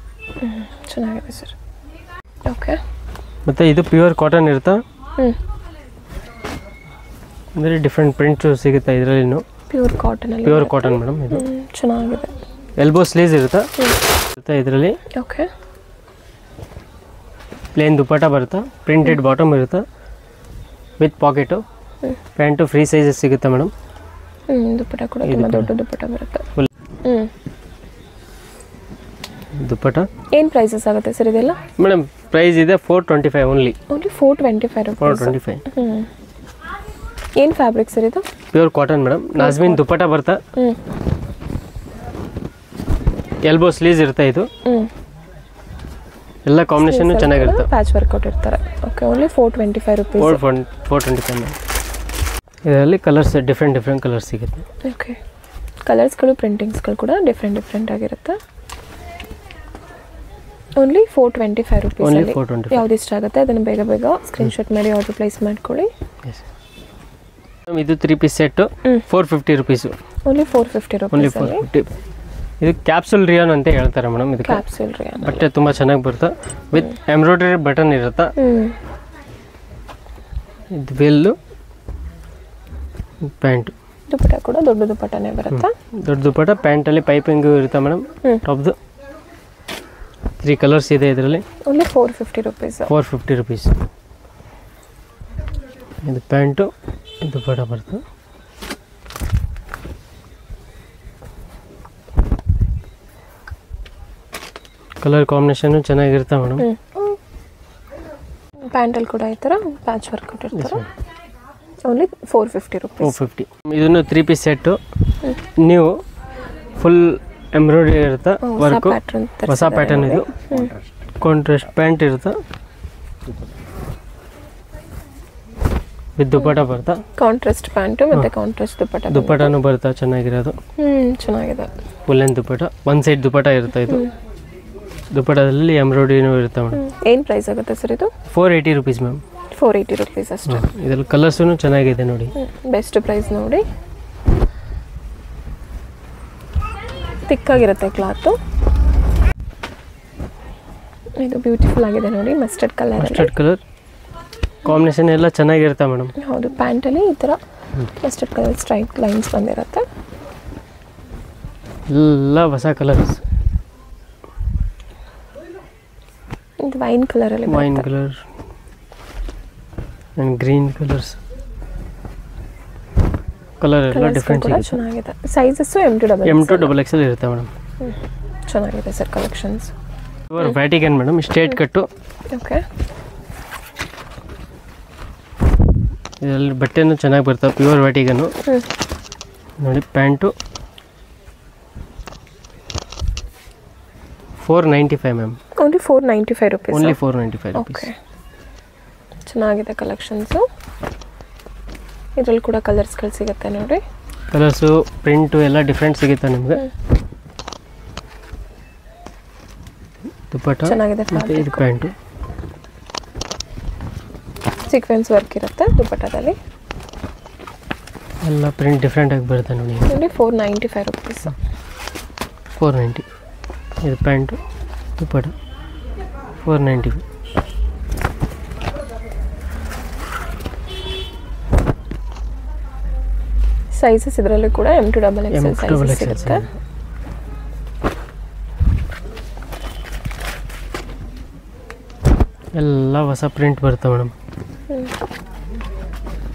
ಚೆನ್ನಾಗಿದೆ ಸರ್. ಓಕೆ, ಮತ್ತು ಇದು ಪ್ಯೂರ್ ಕಾಟನ್ ಇರುತ್ತಾ. ಅಂದರೆ ಡಿಫ್ರೆಂಟ್ ಪ್ರಿಂಟ್ಸು ಸಿಗುತ್ತೆ ಇದರಲ್ಲಿ. ಪ್ಯೂರ್ ಕಾಟನ್ ಅಲ್ಲಿ, ಪ್ಯೂರ್ ಕಾಟನ್ ಮೇಡಮ್. ಇದು ಚೆನ್ನಾಗಿದೆ. ಎಲ್ಬೋ ಸ್ಲೀವ್ಸ್ ಇರುತ್ತೆ ಇದರಲ್ಲಿ. ಓಕೆ, ಪ್ಲೇನ್ ದುಪ್ಪಟ್ಟ ಬರುತ್ತೆ, ಪ್ರಿಂಟೆಡ್ ಬಾಟಮ್ ಇರುತ್ತೆ with pocket. Pant free sizes ಸಿಗುತ್ತೆ ಮೇಡಮ್. ದುಪ್ಪಟ್ಟ ಕೂಡ ತುಂಬ ದೊಡ್ಡ ದುಪ್ಪಟ್ಟ ಬರುತ್ತೆ. ದುಪ್ಪಟ್ಟ ಏನು ಪ್ರೈಸಸ್ ಆಗುತ್ತೆ ಸರ್ ಇದೆಲ್ಲ? ಮೇಡಮ್ ಪ್ರೈಸ್ ಇದೆ 425 ಓನ್ಲಿ. 425 rupees. 425. ಏನು ಫ್ಯಾಬ್ರಿಕ್ ಸರ್ ಇದು? Pure cotton madam. ನಾಜ್ಮಿನ್ ದುಪ್ಪಟ್ಟ ಬರುತ್ತೆ. ಎಲ್ಬೋ ಸ್ಲೀವ್ಸ್ ಇರುತ್ತೆ. ಇದು ಎಲ್ಲ ಕಾಂಬಿನೇಷನ್ ಚೆನ್ನಾಗಿರುತ್ತೆ. ಪ್ಯಾಚ್ ವರ್ಕೌಟ್ ಇರ್ತಾರೆ. Okay, only 425 rupees. 425. ಇದರಲ್ಲಿ ಕಲರ್ಸ್ ಡಿಫ್ರೆಂಟ್ ಕಲರ್ಸ್ ಸಿಗುತ್ತೆ. ಓಕೆ, ಕಲರ್ಸ್ಗಳು ಪ್ರಿಂಟಿಂಗ್ಸ್ಗಳು ಕೂಡ ಡಿಫ್ರೆಂಟ್ ಆಗಿರುತ್ತೆ. Only 425 rupees. ಓನ್ಲಿ 425. ಯಾವ್ದು ಇಷ್ಟ ಆಗುತ್ತೆ ಅದನ್ನು ಬೇಗ ಸ್ಕ್ರೀನ್ಶಾಟ್ ಮಾಡಿ ಆರ್ಡರ್ ಪ್ಲೇಸ್ ಮಾಡ್ಕೊಳ್ಳಿ. ಇದು 3 piece set 450 rupees. Only 450 rupees. Only 450. ಇದು ಕ್ಯಾಪ್ಸೂಲ್ ರಿಯಾನ್ ಅಂತ ಹೇಳ್ತಾರೆ ಮೇಡಮ್. ಇದು ಕ್ಯಾಪ್ಸೂಲ್ ರಿಯಾನ್ ಬಟ್ಟೆ ತುಂಬ ಚೆನ್ನಾಗಿ ಬರುತ್ತೆ ವಿತ್ ಎಂಬ್ರಾಯ್ಡ್ರಿ ಬಟನ್ ಇರುತ್ತೆ. ಇದು ಬೆಲ್ಲು, ಪ್ಯಾಂಟ್. ದುಪ್ಪಟ್ಟ ಕೂಡ ದೊಡ್ಡ ದುಪ್ಪಟ್ಟನೇ ಬರುತ್ತೆ. ದೊಡ್ಡ ದುಪ್ಪಟ್ಟ, ಪ್ಯಾಂಟಲ್ಲಿ ಪೈಪಿಂಗು ಇರುತ್ತೆ ಮೇಡಮ್. ಟಾಪ್ದು 3 ಕಲರ್ಸ್ ಇದೆ ಇದರಲ್ಲಿ. Only 450 rupees. 450 rupees. ಇದು ಪ್ಯಾಂಟು, ದುಪ್ಪಟ್ಟ ಬರುತ್ತೆ. ಕಲರ್ ಕಾಂಬಿನೇಷನ್ ಚೆನ್ನಾಗಿರುತ್ತೆ ಮೇಡಮ್. ಪ್ಯಾಂಟಲ್ಲಿ ಕೂಡ ಈ ಥರ ಪ್ಯಾಚ್ ವರ್ಕ್ ಇರ್ತಾರೆ. Only 450 rupees. 450. ಇದನ್ನು 3 ಪೀಸ್ ಸೆಟ್ಟು. ನೀವು ಫುಲ್ ಎಂಬ್ರಾಯ್ಡ್ರಿ ಇರುತ್ತೆ, ವರ್ಕು ಹೊಸ ಪ್ಯಾಟರ್ನ್. ಇದು ಕಾಂಟ್ರಾಸ್ಟ್ ಪ್ಯಾಂಟ್ ಇರುತ್ತೆ ವಿತ್ ದುಪ್ಪಟ್ಟ ಬರುತ್ತೆ. ಕಾಂಟ್ರಾಸ್ಟ್ ಪ್ಯಾಂಟು ಮತ್ತು ಕಾಂಟ್ರಾಸ್ಟ್ ದುಪ್ಪಟ್ಟನೂ ಬರುತ್ತೆ ಚೆನ್ನಾಗಿರೋದು. ಚೆನ್ನಾಗಿದೆ. ಫುಲ್ ಲೆಂತ್ ದುಪ್ಪಟ್ಟ, ಒನ್ ಸೈಡ್ ದುಪ್ಪಟ್ಟ ಇರುತ್ತೆ. ಇದು ದುಪ್ಪಟ್ಟದಲ್ಲಿ ಎಂಬ್ರಾಯ್ಡ್ರಿನೂ ಇರುತ್ತೆ ಮೇಡಮ್. ಏನು ಪ್ರೈಸ್ ಆಗುತ್ತೆ ಸರ್ ಇದು? 480 rupees ಮ್ಯಾಮ್. 480 rupees ಅಷ್ಟೇ. ಇದರಲ್ಲಿ ಕಲರ್ಸೂ ಚೆನ್ನಾಗಿದೆ ನೋಡಿ. ಬೆಸ್ಟ್ ಪ್ರೈಸ್ ನೋಡಿ. ತಿಕ್ಕಾಗಿರುತ್ತೆ ಕ್ಲಾತು. ಇದು ಬ್ಯೂಟಿಫುಲ್ ಆಗಿದೆ ನೋಡಿ. ಮಸ್ಟರ್ಡ್ ಕಲರ್ ಕಾಂಬಿನೇಷನ್ ಎಲ್ಲ ಚೆನ್ನಾಗಿರುತ್ತೆ ಮೇಡಮ್. ಹೌದು, ಪ್ಯಾಂಟಲ್ಲಿ ಈ ಥರ ಮಸ್ಟರ್ಡ್ ಕಲರ್ ಸ್ಟ್ರೈಟ್ ಲೈನ್ಸ್ ಬಂದಿರುತ್ತೆ. ಎಲ್ಲ ಹೊಸ ಕಲರ್ಸ್. ಇದು ವೈನ್ ಕಲರಲ್ಲಿ, wine colour and green colours. Colour ಎಲ್ಲ ಡಿಫ್ರೆಂಟ್ ಚೆನ್ನಾಗಿದೆ. ಸೈಜಸ್ಸು M to XXL ಇರುತ್ತೆ ಮೇಡಮ್. ಚೆನ್ನಾಗಿದೆ sir collections. Pure Vatican madam, straight cut. Okay, ಇದರಲ್ಲಿ ಬಟ್ಟೆನೂ ಚೆನ್ನಾಗಿ ಬರ್ತವೆ. ಪ್ಯೂರ್ ವ್ಯಾಟಿಕನ್ನು ನೋಡಿ. Pant 495 ma'am. Only 495 rupees. Only 495 rupees. Okay, ಚೆನ್ನಾಗಿದೆ ಕಲೆಕ್ಷನ್ಸು. ಇದರಲ್ಲಿ ಕೂಡ ಕಲರ್ಸ್ಗಳು ಸಿಗುತ್ತೆ ನೋಡಿ. ಕಲರ್ಸು, ಪ್ರಿಂಟು ಎಲ್ಲ ಡಿಫ್ರೆಂಟ್ ಸಿಗುತ್ತೆ ನಿಮಗೆ. ದುಪ್ಪಟ್ಟ ಚೆನ್ನಾಗಿದೆ. ಮತ್ತು ಇದು ಪ್ಯಾಂಟು ಸೀಕ್ವೆನ್ಸ್ ವರ್ಕ್ ಇರುತ್ತೆ ದುಪ್ಪಟ್ಟದಲ್ಲಿ. ಎಲ್ಲ ಪ್ರಿಂಟ್ ಡಿಫ್ರೆಂಟ್ ಆಗಿ ಬರುತ್ತೆ ನೋಡಿ. Only 495 rupees. 490. ಇದು ಪ್ಯಾಂಟು, ದುಪ್ಪಟ್ಟ. 495. ಸೈಜಸ್ ಇದರಲ್ಲಿ ಕೂಡ M2 XXL ಸೈಜಸ್ ಇರುತ್ತೆ. ಎಲ್ಲ ಹೊಸ ಪ್ರಿಂಟ್ ಬರುತ್ತೆ ಮೇಡಮ್.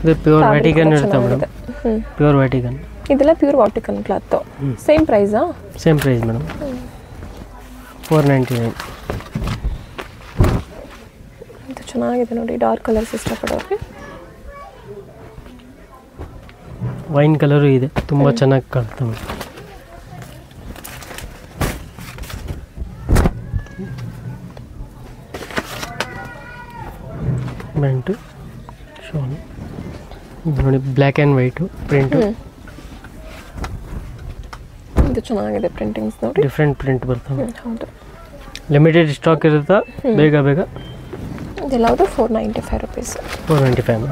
ಇದು ಪ್ಯೂರ್ ವ್ಯಾಟಿಕನ್ ಇರುತ್ತೆ ಮೇಡಮ್. Pure Vatican. ಇದೆಲ್ಲ ಪ್ಯೂರ್ ವಾಟಿಕನ್ ಕ್ಲಾತ್. ಸೇಮ್ ಪ್ರೈಸಾ? Same price madam. 499. ಇದು ಚೆನ್ನಾಗಿದೆ ನೋಡಿ, ಡಾರ್ಕ್ ಕಲರ್ಸ್ ಇಷ್ಟಪಡೋರಿಗೆ. ವೈನ್ ಕಲರು ಇದೆ, ತುಂಬ ಚೆನ್ನಾಗಿ ಕಾಣ್ತವೆ. ಪ್ಯಾಂಟು ಶೋನು ನೋಡಿ, ಬ್ಲ್ಯಾಕ್ ಆ್ಯಂಡ್ ವೈಟು ಪ್ರಿಂಟು. ಇದು ಚೆನ್ನಾಗಿದೆ ಪ್ರಿಂಟಿಂಗ್ಸ್ ನೋಡಿ. ಡಿಫ್ರೆಂಟ್ ಪ್ರಿಂಟ್ ಬರ್ತವೆ. ಹೌದು, ಲಿಮಿಟೆಡ್ ಸ್ಟಾಕ್ ಇರುತ್ತಾ, ಬೇಗ ಬೇಗ. ಇದೆಲ್ಲವುದು 495 rupees. 495.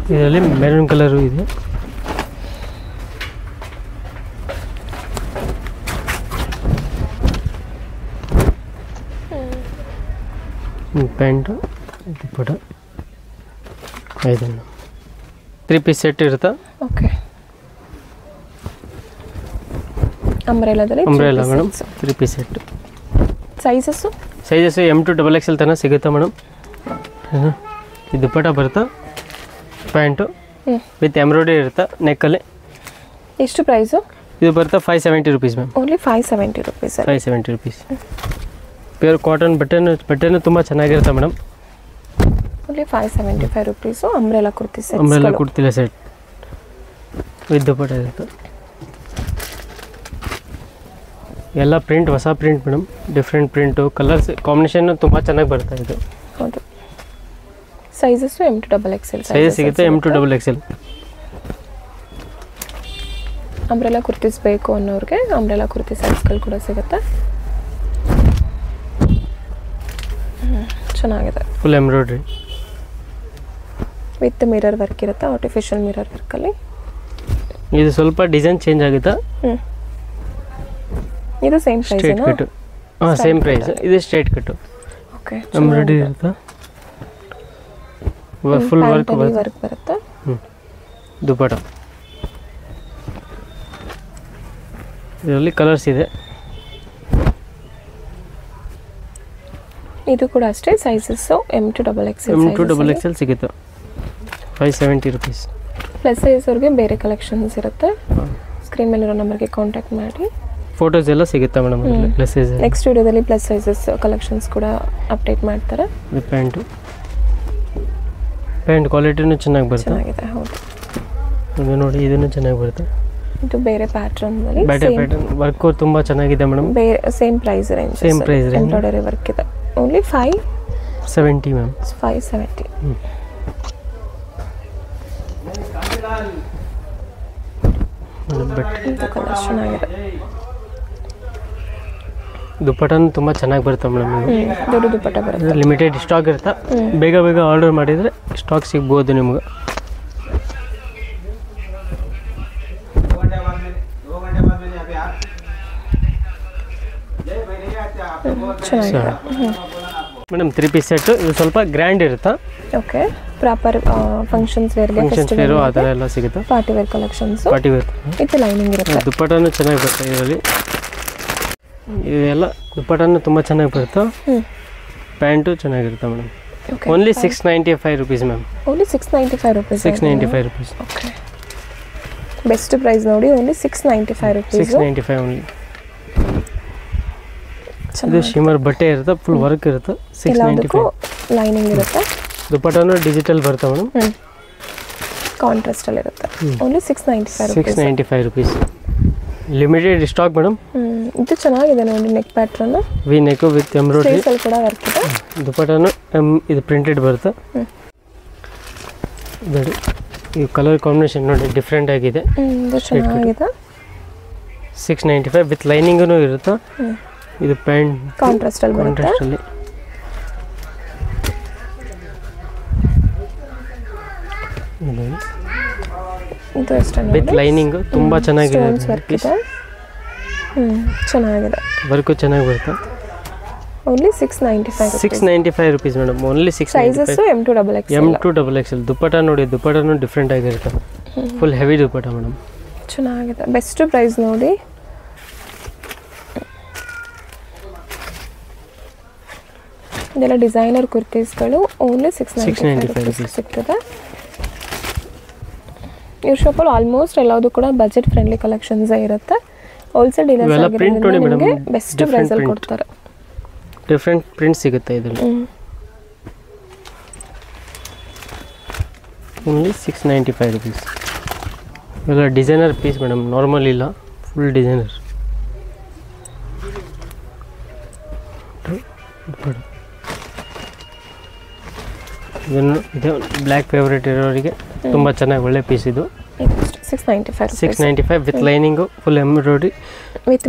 ಇದರಲ್ಲಿ ಮೆರೂನ್ ಕಲರು ಇದೆ. ಪ್ಯಾಂಟು ದುಪ್ಪಟ 5 3 ಪೀಸ್ ಸೆಟ್ ಇರುತ್ತಾ. ಓಕೆ, ಅಂಬ್ರೆಲಾದಲ್ಲಿ umbrella madam 3 piece set. Sizes M2 XXL ತನಕ ಸಿಗುತ್ತೆ ಮೇಡಮ್. ಇದು ದುಪ್ಪಟ ಬರುತ್ತಾ, ಪ್ಯಾಂಟು ವಿತ್ ಎಂಬ್ರಾಯ್ಡ್ರಿ ಇರುತ್ತೆ ನೆಕ್ಕಲ್ಲಿ. ಎಷ್ಟು ಪ್ರೈಸು? ಇದು ಬರುತ್ತೆ 570 rupees ma'am. Only 570 rupees. 570 rupees. Pure cotton ಬಟ್ಟೆನೂ ತುಂಬ ಚೆನ್ನಾಗಿರುತ್ತೆ madam. Only 575 rupees. Umbrella kurti set. Umbrella ಕುರ್ತಿಲ್ಲ ಸೆಟ್ ವಿತ್ ದುಪ್ಪಟ ಇರುತ್ತೆ. ಎಲ್ಲ ಪ್ರಿಂಟ್ ಹೊಸ print madam. Different print, colours combination ತುಂಬ ಚೆನ್ನಾಗಿ ಬರ್ತಾ ಇದೆ. ಹೌದು, ಸೈಜಸ್ಸು M2 XXL ಸೈಜ್ ಸಿಗುತ್ತೆ. M2 XXL. ಅಂಬ್ರೆಲಾ ಕುರ್ತೀಸ್ ಬೇಕು ಅನ್ನೋರಿಗೆ ಅಂಬ್ರೆಲಾ ಕುರ್ತಿ ಸೈಜ್ಗಳು ಕೂಡ ಸಿಗುತ್ತೆ. ಚೆನ್ನಾಗಿದೆ, full embroidery with mirror work ಇರುತ್ತೆ, ಆರ್ಟಿಫಿಷಿಯಲ್ ಮಿರರ್ ವರ್ಕಲ್ಲಿ. ಇದು ಸ್ವಲ್ಪ ಡಿಸೈನ್ ಚೇಂಜ್ ಆಗುತ್ತಾ. ಇದು ಸೇಮ್ ಪ್ರೈಸ್. Straight cut. ಹಾಂ, ಸೇಮ್ ಪ್ರೈಸ್. ಇದು ಸ್ಟ್ರೇಟ್ ಕಟ್ಟು. ಓಕೆ, ಎಂಬ್ರಾಯ್ಡ್ರಿ ಇರುತ್ತೆ, ಫುಲ್ ವರ್ಕ್ ಬರುತ್ತೆ. ದುಪ್ಪಟ ಇದರಲ್ಲಿ ಕಲರ್ಸ್ ಇದೆ. ಇದು ಕೂಡ ಅಷ್ಟೇ, ಸೈಜಸ್ಸು M2 XXL ಸಿಗುತ್ತೆ. 570 rupees. ಪ್ಲಸ್ ಸೈಜ್ವರೆಗೆ ಬೇರೆ ಕಲೆಕ್ಷನ್ಸ್ ಇರುತ್ತೆ. ಸ್ಕ್ರೀನ್ ಮೇಲಿರೋ ನಂಬರ್ಗೆ ಕಾಂಟ್ಯಾಕ್ಟ್ ಮಾಡಿ. ಫೋಟೋಸ್ ಎಲ್ಲ ಸಿಗುತ್ತೆ ಮೇಡಮ್. ಪ್ಲಸ್ ಸೈಜ್ ನೆಕ್ಸ್ಟ್ ವಿಡಿಯೋದಲ್ಲಿ ಪ್ಲಸ್ ಸೈಜಸ್ ಕಲೆಕ್ಷನ್ಸ್ ಕೂಡ ಅಪ್ಡೇಟ್ ಮಾಡ್ತಾರೆ. ಪ್ಯಾಂಟ್ ಕ್ವಾಲಿಟಿನೂ ಚೆನ್ನಾಗಿ ಬರುತ್ತೆ. ಚೆನ್ನಾಗಿದೆ, ಹೌದು. ಇದು ನೋಡಿ, ಇದನ್ನು ಚೆನ್ನಾಗಿ ಬರುತ್ತೆ. ಇದು ಬೇರೆ ಪ್ಯಾಟರ್ನ್ ಪ್ಯಾಟರ್ನ್ ವರ್ಕ್ ತುಂಬ ಚೆನ್ನಾಗಿದೆ ಮೇಡಮ್. ಬೇರೆ same price range. Embroidery work ಇದೆ. Only 570 ma'am. 570. ಇದು ಕಲರ್ ಚೆನ್ನಾಗಿದೆ. ದುಪ್ಪಟನೂ ತುಂಬ ಚೆನ್ನಾಗಿ ಬರುತ್ತೆ ಮೇಡಮ್. ದೊಡ್ಡ ದುಪ್ಪಟ ಬರುತ್ತೆ. ಲಿಮಿಟೆಡ್ ಸ್ಟಾಕ್ ಇರುತ್ತೆ. ಬೇಗ ಬೇಗ ಆರ್ಡರ್ ಮಾಡಿದರೆ ಸ್ಟಾಕ್ ಸಿಗ್ಬೋದು ನಿಮ್ಗೆ. Madam 3 piece set. ಇದು ಸ್ವಲ್ಪ ಗ್ರ್ಯಾಂಡ್ ಇರುತ್ತೆ. ಓಕೆ, ಪ್ರಾಪರ್ ಫಂಕ್ಷನ್ಸ್ ವೇರ್ಗೆ, ಫಂಕ್ಷನ್ಸ್ ವೇರು ಆ ಥರ ಎಲ್ಲ ಸಿಗುತ್ತೆ. Party wear collections. Party wear ಇದು ಲೈನಿಂಗ್ ಇರುತ್ತೆ. ದುಪ್ಪಟನೂ ಚೆನ್ನಾಗಿ ಬರುತ್ತೆ ಇದರಲ್ಲಿ. ಇದೆಲ್ಲ ದುಪ್ಪಟನೂ ತುಂಬ ಚೆನ್ನಾಗಿ ಬರುತ್ತೆ. ಪ್ಯಾಂಟು ಚೆನ್ನಾಗಿರುತ್ತೆ madam. Only 695 rupees ma'am. Only 695 rupees. 695 rupees. Okay, best price ನೋಡಿ. Only 695 rupees. 695 ಓನ್ಲಿ. ಇದು ಶಿಮರ್ ಬಟ್ಟೆ ಇರುತ್ತೆ, ಫುಲ್ ವರ್ಕ್ ಇರುತ್ತೆ. 695 ಲೈನಿಂಗ್ ಇರುತ್ತೆ. ದುಪ್ಪಟನೂ ಡಿಜಿಟಲ್ ಬರುತ್ತೆ ಮೇಡಮ್. ಕಾಂಟ್ರಾಸ್ಟ್ ಅಲ್ಲಿ ಇರುತ್ತೆ. Only 695 rupees. Limited stock madam. ಇದು ಚೆನ್ನಾಗಿದೆ ನೋಡಿ, neck pattern V neck with embroidery ಕೂಡ ವರ್ಕ್ ಇದೆ. ದುಪ್ಪಟನೂ ಇದು ಪ್ರಿಂಟೆಡ್ ಬರುತ್ತೆ. ನೋಡಿ, ಈ ಕಲರ್ ಕಾಂಬಿನೇಷನ್ ನೋಡಿ ಡಿಫ್ರೆಂಟ್ ಆಗಿದೆ. ಇದು ಚೆನ್ನಾಗಿದೆ. 695 ವಿತ್ ಲೈನಿಂಗೂ ಇರುತ್ತೆ. ಇದು ಪ್ಯಾಂಟ್ ಕಾಂಟ್ರಾಸ್ಟ್ ಅಲ್ಲಿ ಬರುತ್ತೆ. ಇದು ಅಷ್ಟೇ ವಿತ್ ಲೈನಿಂಗ್ ತುಂಬ ಚೆನ್ನಾಗಿದೆ. ವರ್ಕ್ ಇದೆ. ಚೆನ್ನಾಗಿದೆ. ವರ್ಕು ಚೆನ್ನಾಗಿ ಬರುತ್ತೆ. Only 695. 695 rupees madam. Only 695. Sizes M2XXL. M2XXL. Dupatta ನೋಡಿ, ದುಪ್ಪಟನೂ ಡಿಫ್ರೆಂಟ್ ಆಗಿರುತ್ತೆ. Full heavy dupatta madam. ಚೆನ್ನಾಗಿದೆ. ಬೆಸ್ಟ್ ಪ್ರೈಸ್ ನೋಡಿ. ಇದೆಲ್ಲ ಡಿಸೈನರ್ ಕುರ್ತೀಸ್ಗಳು ಓನ್ಲಿ 695 ಸಿಗ್ತದೆ. ಇವ್ರ ಶಾಪಲ್ಲಿ ಆಲ್ಮೋಸ್ಟ್ ಎಲ್ಲದು ಕೂಡ ಬಜೆಟ್ ಫ್ರೆಂಡ್ಲಿ ಕಲೆಕ್ಷನ್ಸ್ ಇರುತ್ತೆ. ಹೋಲ್ಸೇಲ್ ಡೀಲರ್ಸ್ ಬೆಸ್ಟ್ ಪ್ರೈಸಲ್ಲಿ ಕೊಡ್ತಾರೆ. ಡಿಫ್ರೆಂಟ್ ಪ್ರಿಂಟ್ ಸಿಗುತ್ತೆ ಇದರಲ್ಲಿ. Only 695 rupees. ಇವೆಲ್ಲ ಡಿಸೈನರ್ ಪೀಸ್ ಮೇಡಮ್, ನಾರ್ಮಲ್ ಇಲ್ಲ, ಫುಲ್ ಡಿಸೈನರ್. ಇದು ಬ್ಲ್ಯಾಕ್ ಫೇವ್ರೇಟ್ ಇರೋರಿಗೆ ತುಂಬ ಚೆನ್ನಾಗಿ ಒಳ್ಳೆ ಪೀಸ್ ಇದು. 695 with lining, full embroidery,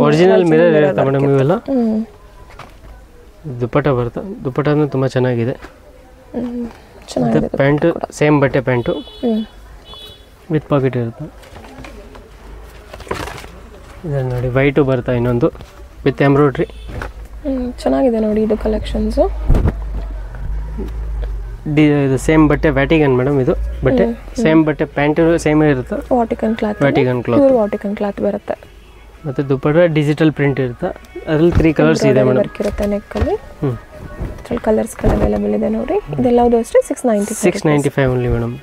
original mirror ಇರುತ್ತೆ ಮೇಡಮ್. ಇವೆಲ್ಲ ದುಪ್ಪಟ ಬರುತ್ತೆ. ದುಪ್ಪಟನೂ ತುಂಬ ಚೆನ್ನಾಗಿದೆ. ಪ್ಯಾಂಟು ಸೇಮ್ ಬಟ್ಟೆ, ಪ್ಯಾಂಟು ವಿತ್ ಪಾಕೆಟ್ ಇರುತ್ತೆ. ಇದು ನೋಡಿ ವೈಟು ಬರುತ್ತೆ, ಇನ್ನೊಂದು ವಿತ್ ಎಂಬ್ರಾಯ್ಡ್ರಿ. ಚೆನ್ನಾಗಿದೆ ನೋಡಿ ಇದು ಕಲೆಕ್ಷನ್ಸು. ಇದು ಸೇಮ್ ಬಟ್ಟೆ ವ್ಯಾಟಿಗನ್ ಮೇಡಮ್. ಇದು ಬಟ್ಟೆ ಸೇಮ್ ಬಟ್ಟೆ, ಪ್ಯಾಂಟು ಸೇಮೇ ಇರುತ್ತೆ. ವಾಟಿಕನ್ ಕ್ಲಾತ್ ಬರುತ್ತೆ. ಮತ್ತು ದುಪ್ಪಟ ಡಿಜಿಟಲ್ ಪ್ರಿಂಟ್ ಇರುತ್ತೆ. ಅದರಲ್ಲಿ 3 ಕಲರ್ಸ್ ಇದೆ ಮೇಡಮ್. ವರ್ಕ್ ಇರುತ್ತೆ ನೆಕ್ಕಲ್ಲಿ. ಕಲರ್ಸ್ಗಳು ಅವೈಲೇಬಲ್ ಇದೆ ನೋಡಿ. ಇದೆಲ್ಲವುದು ಅಷ್ಟೇ 695 ಓನ್ಲಿ ಮೇಡಮ್.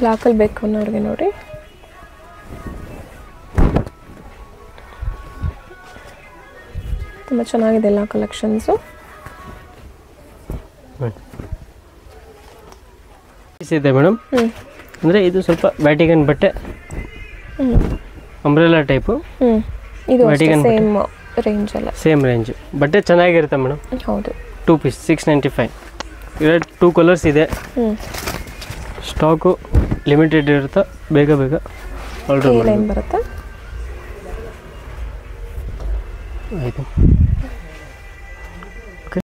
ಬ್ಲಾಕಲ್ಲಿ ಬೇಕು ಅನ್ನೋರಿಗೆ ನೋಡಿ. ತುಂಬ ಚೆನ್ನಾಗಿದೆ ಎಲ್ಲ ಕಲೆಕ್ಷನ್ಸು. ಇದೆ ಮೇಡಮ್. ಅಂದರೆ ಇದು ಸ್ವಲ್ಪ ವ್ಯಾಟಿಗನ್ ಬಟ್ಟೆ, ಅಂಬ್ರೆಲಾ ಟೈಪು. ಇದು ಸೇಮ್ ರೇಂಜ್ ಅಲ್ಲ, ಸೇಮ್ ರೇಂಜ್ ಬಟ್ಟೆ ಚೆನ್ನಾಗಿರುತ್ತೆ ಮೇಡಮ್. ಹೌದು. 2 ಪೀಸ್ 695. ಇದರಲ್ಲಿ 2 ಕಲರ್ಸ್ ಇದೆ. ಸ್ಟಾಕು ಲಿಮಿಟೆಡ್ ಇರುತ್ತೆ, ಬೇಗ ಆರ್ಡರ್ ಮಾಡಿ ಬರುತ್ತೆ. ಆಯಿತು.